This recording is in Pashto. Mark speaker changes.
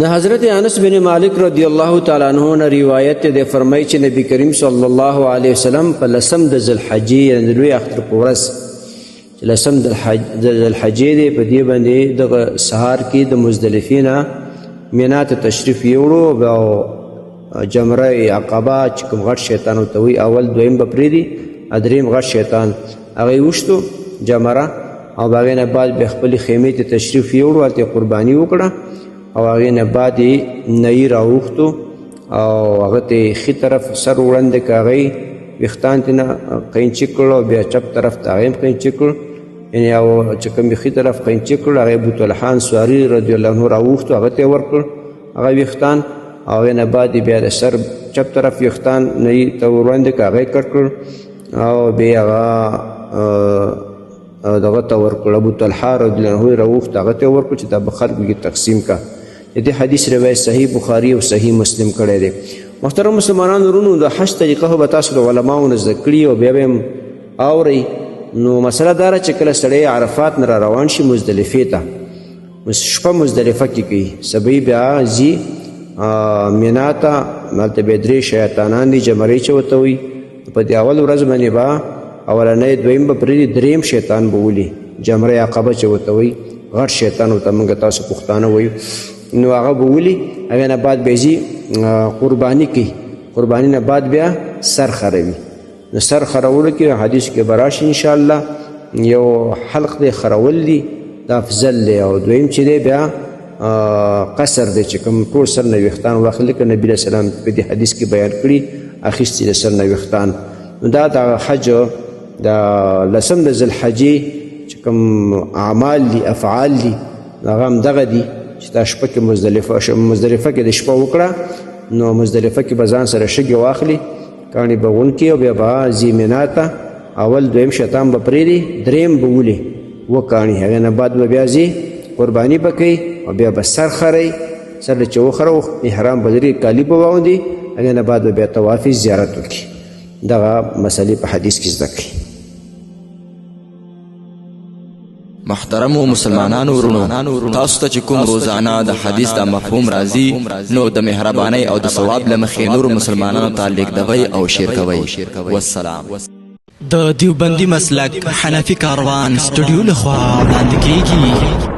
Speaker 1: د حضرت انس بن مالک رضی الله تعالی عنہ نه روایت ده، فرمایي چې نبی کریم صلی الله علیه وسلم په لسم د ذوالحجې د لوی اختر په ورځ لسم د ذوالحجې دی، په دې باندې دغه سهار کې د مزدلفې نه مینا ته تشریف یوړو او جمره عقبه چې کوم غټ شیطان ورته وایي اول دویم به پرېږدي دریم غټ شیطان هغه یې وشتو جمره او د هغې نه بعد بیا خپلې خیمې ته تشریف یوړو، هلته یې قرباني وکړه او هغې نه بعد یې نهي راوښتو او هغه ته یې ښي طرف سر وړاندې که هغه یې ویښتان ترې نه قینچي کړ او بیا چپ طرف ته هغه هم قینچي کړ، یعنې او چې کوم ښي طرف قینچي کړ هغه یې بوطلحان سواري رضی الله عنه راوښتو هغه ته یې ورکړ هغه ویښتان، او هغې نه بعد یې بیا د سر چپ طرف ویښتان نهي ته وړاندې که هغه یې کټ کړ او بیا هغه دغه ته ورکړ ابوطلحه رضی الله عنه یې راوښت هغه ته یې ورکړ چې دا به خلکو کې تقسیم کا. د دې حدیث روایت صحیح بخاري او صحیح مسلم کړی دی. محترم مسلمانانو ورونو، د حج طریقه خو به تاسو د علماو نه زده کړي او بیا به هم اورئ. نو مسله دا ده چې کله سړی عرفات نه را روان شي مزدلفې ته، شپه مزدلفه کې کوي، سبی بیا ځي مینا ته، هلته بیا درې شیطانان دي جمرې چې ورته وایي، په دې اول ورځ باندې به اولنی دویم به پرېږدي، دریم شیطان به ولي جمره عقبه چې ورته وایي غټ شیطان ورته موږ تاسو پښتانه وایو، نو هغه به ولي، هغې نه بعد به ځي قرباني کوي، قرباني نه بعد بیا سر خروي. نو سر خرولو کې حدیث کې به راشي انشاءالله یو حلق دی خرول دی دا افضل دی، او دویم چې دی بیا قصر دی چې کوم ټول سر نه ویښتان واخلي، لکه نبي علیه السلام په دې حدیث کې بیان کړي اخیستي د سر نه ویښتان. نو دا د حج د لسم د ذوالحجې چې کوم اعمال دي افعال دي هغه همدغه دي چې دا شپه کې مزدلفه کې د شپه وکړه، نو مزدلفه کې به ځان سره شګې واخلي، کاڼي به غونډ کړي او بیا به ځي مینا ته، اول دویم شیطان به پرېږدي، دریم به ولي وکاڼي، هغې نه بعد به بیا ځي قرباني به کوي او بیا به سر خروي، سر چې وخروو احرام به لري کالي به واغوندي، هغې نه بعد به بیا طواف زیارت وکړي. دغه مسلې په حدیث کې زده کړي.
Speaker 2: محترمو مسلمانانو ورونو، تاسو ته چې کوم روزانه د حدیث د مفهوم راځي نو د مهربانۍ او د ثواب له مخې نورو مسلمانانو ته لیږدوئ او شیر کوئ. والسلام.
Speaker 3: د دیوبندي مسلک حنفي کاروان سټوډیو لخوا وړاندې کیږي.